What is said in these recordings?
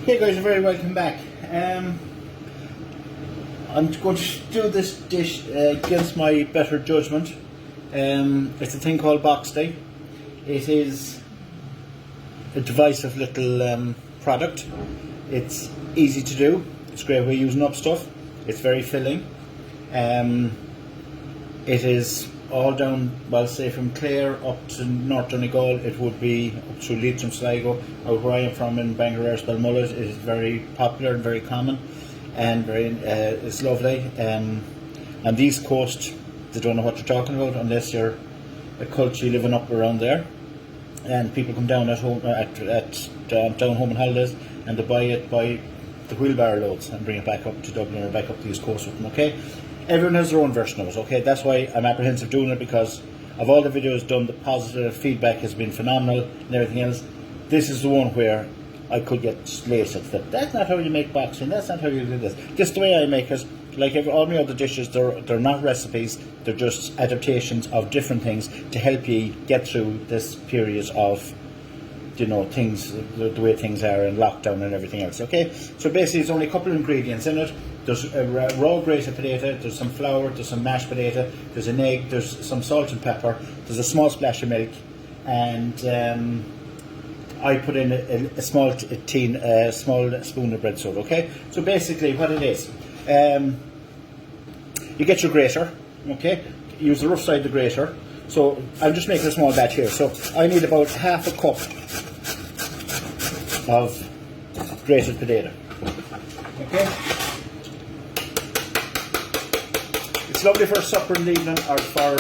Hey guys, you're very welcome back. I'm going to do this dish against my better judgment. It's a thing called Boxty. It is a divisive little product. It's easy to do. It's a great way of using up stuff. It's very filling. It is all down, well, say from Clare up to North Donegal. It would be up to Leitrim and Sligo. Out where I am from in Bangor, Spelmullet, it is very popular and very common, and very it's lovely. On the East Coast, they don't know what you're talking about unless you're a culture living up around there. And people come down at home down home on holidays, and they buy it by the wheelbarrow loads and bring it back up to Dublin or back up the East Coast with them. Okay. Everyone has their own version of it, okay? That's why I'm apprehensive doing it, because of all the videos done, the positive feedback has been phenomenal and everything else. This is the one where I could get slated that that's not how you make boxing, that's not how you do this. Just the way I make it, like all my other dishes, they're not recipes, they're just adaptations of different things to help you get through this period of, you know, things, the way things are in lockdown and everything else, okay? So basically there's only a couple of ingredients in it. There's a raw grated potato, there's some flour, there's some mashed potato, there's an egg, there's some salt and pepper, there's a small splash of milk, and I put in a small small spoon of bread soda, okay? So basically what it is, you get your grater, okay? Use the rough side of the grater. So I'm just making a small batch here. So I need about half a cup of grated potato, okay? It's lovely for supper in the evening, or for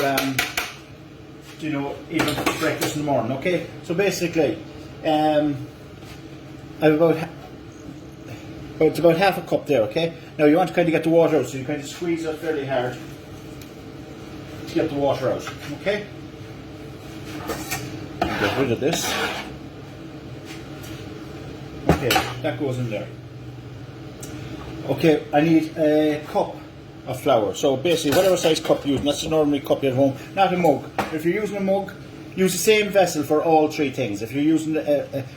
you know, even breakfast in the morning. Okay, so basically, I've it's about half a cup there. Okay, now you want to kind of get the water out, so you kind of squeeze it fairly hard to get the water out. Okay, get rid of this. Okay, that goes in there. Okay, I need a cup of flour. So basically, whatever size cup you're using, that's an ordinary cup you have at home, not a mug. If you're using a mug, use the same vessel for all three things. If you're using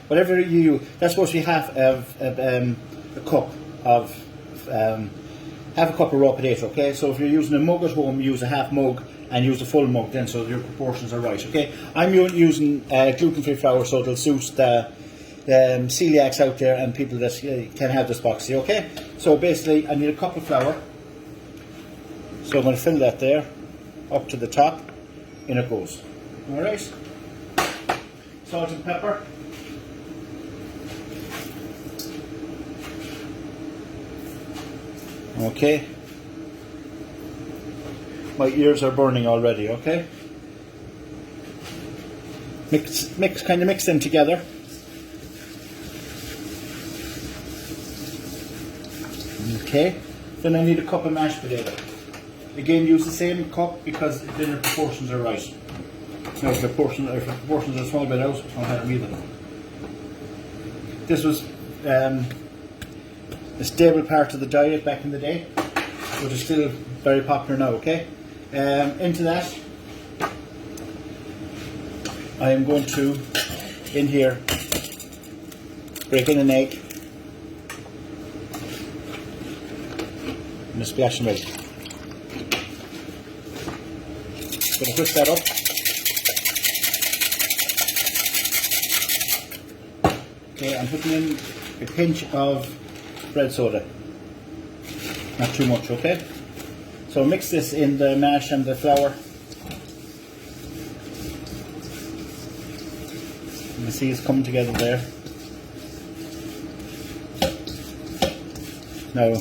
whatever you use, that's supposed to be half of a cup of raw potato. Okay, so if you're using a mug at home, use a half mug and use a full mug then, so your proportions are right. Okay, I'm using gluten-free flour, so it'll suit the celiacs out there and people that can have this Boxty. Okay, so basically, I need a cup of flour. So I'm going to fill that there, up to the top, in it goes. Alright. Salt and pepper. Okay. My ears are burning already, okay? Kind of mix them together. Okay. Then I need a cup of mashed potato. Again, use the same cup because then the proportions are right. Now, if the proportions are a small bit out, I'll have them either. This was a stable part of the diet back in the day, but it's still very popular now, okay? Into that, I am going to, in here, break in an egg and a splash of milk. Going to whisk that up. Okay, I'm putting in a pinch of bread soda. Not too much, okay? So mix this in the mash and the flour. You can see it's coming together there. Now,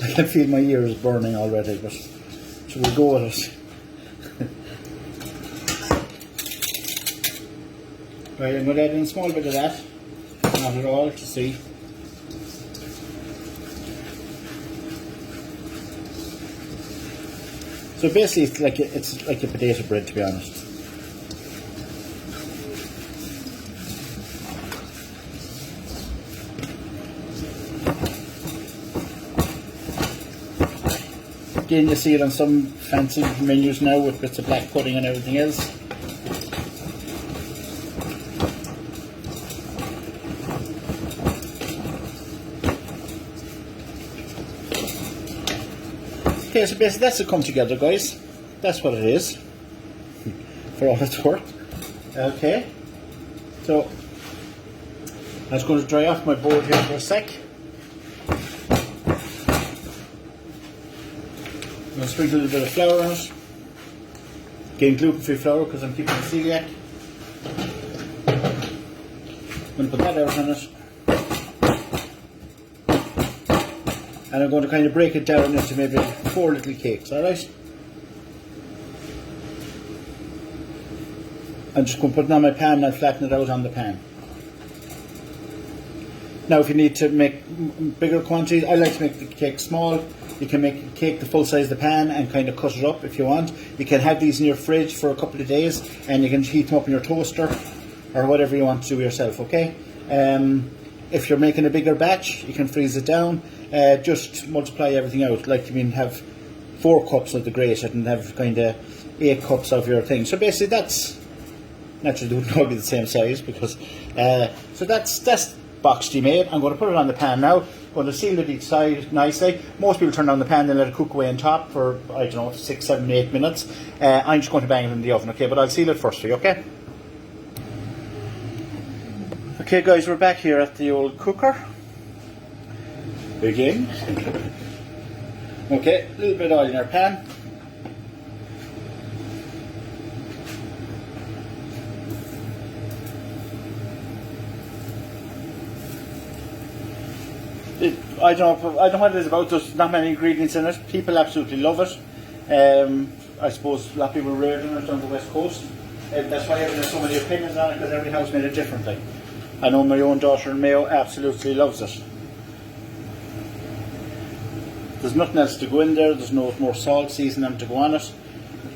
I can feel my ears burning already, but should we go with it? Right, I'm going to add in a small bit of that, not at all, to see. So basically it's like a potato bread, to be honest. Again, you see it on some fancy menus now with bits of black pudding and everything else. Okay, so basically that's it come together, guys. That's what it is, for all it's worth. Okay, so I'm just going to dry off my board here for a sec. I'm going to sprinkle a little bit of flour on it. Again, gluten-free flour because I'm keeping it celiac. I'm going to put that out on it. And I'm going to kind of break it down into maybe 4 little cakes, alright? I'm just going to put it on my pan and I'll flatten it out on the pan. Now if you need to make bigger quantities, I like to make the cake small. You can make a cake the full size of the pan and kind of cut it up if you want. You can have these in your fridge for a couple of days and you can heat them up in your toaster or whatever you want to do yourself, okay? If you're making a bigger batch, you can freeze it down. Just multiply everything out. Like you mean have 4 cups of the grated and have kind of 8 cups of your thing. So basically that's, naturally it would all be the same size because, so that's Boxty made. I'm going to put it on the pan now. I'm going to seal it each side nicely. Most people turn on the pan and let it cook away on top for, I don't know, 6, 7, 8 minutes. I'm just going to bang it in the oven, okay? But I'll seal it first for you, okay? Okay guys, we're back here at the old cooker. Again. Okay, a little bit of oil in our pan. I don't know what it is about, there's not many ingredients in it. People absolutely love it. I suppose a lot of people are reared in it on the west coast. That's why there's so many opinions on it, because every house made it differently. I know my own daughter in Mayo absolutely loves it. There's nothing else to go in there, there's no more salt seasoning to go on it.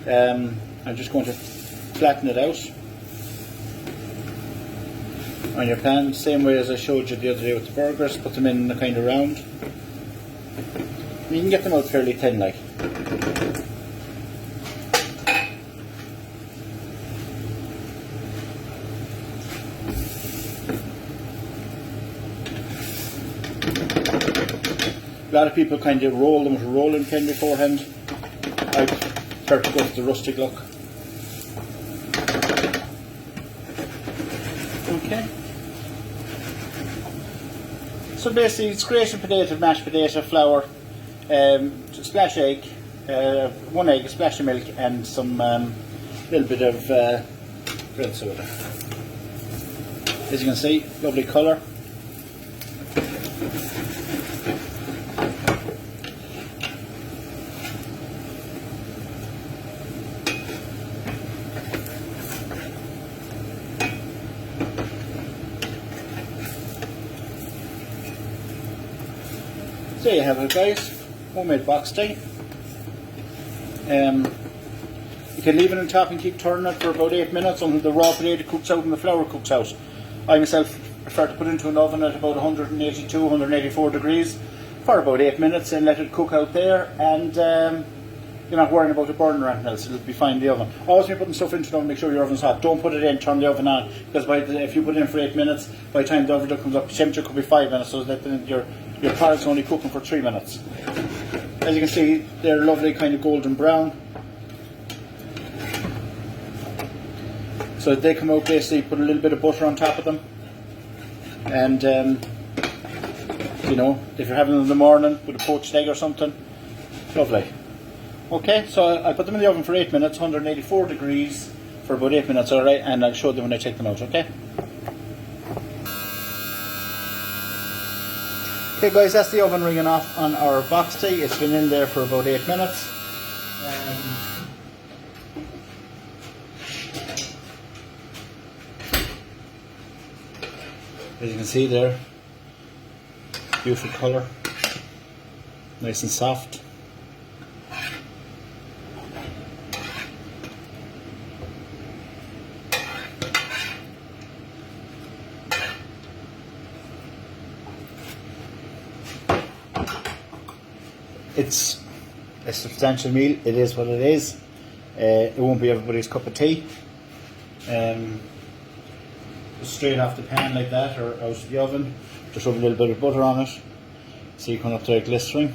I'm just going to flatten it out on your pan, same way as I showed you the other day with the burgers. Put them in a kind of round. You can get them out fairly thin like. A lot of people kind of roll them with a rolling pin beforehand. I prefer to go with the rustic look. Okay. So basically it's grated potato, mashed potato, flour, splash egg, 1 egg, a splash of milk and some little bit of bread soda. As you can see, lovely colour. There you have it guys, homemade Boxty. You can leave it on top and keep turning it for about 8 minutes until the raw potato cooks out and the flour cooks out. I myself prefer to put it into an oven at about 182, 184 degrees for about 8 minutes and let it cook out there, and you're not worrying about it burning or anything else, it'll be fine in the oven. Always when you're putting stuff into the oven, make sure your oven's hot. Don't put it in, turn the oven on, because if you put it in for 8 minutes, by the time the oven comes up, the temperature could be 5 minutes, so that your product's only cooking for 3 minutes. As you can see, they're lovely kind of golden brown. So they come out, basically put a little bit of butter on top of them, and you know, if you're having them in the morning with a poached egg or something, lovely. Okay, so I put them in the oven for 8 minutes, 184 degrees for about 8 minutes, alright, and I'll show them when I take them out, okay? Okay guys, that's the oven ringing off on our Boxty. It's been in there for about 8 minutes. As you can see there, beautiful colour, nice and soft. It's a substantial meal, it is what it is. It won't be everybody's cup of tea. Straight off the pan like that or out of the oven, just rub a little bit of butter on it, see it coming up there glistering.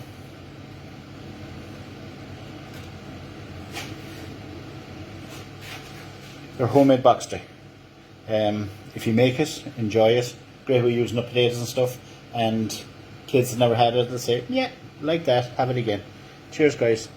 They're homemade Boxty. If you make it, enjoy it. Great way using up potatoes and stuff. And kids that never had it, they'll say, yeah, like that, have it again. Cheers, guys.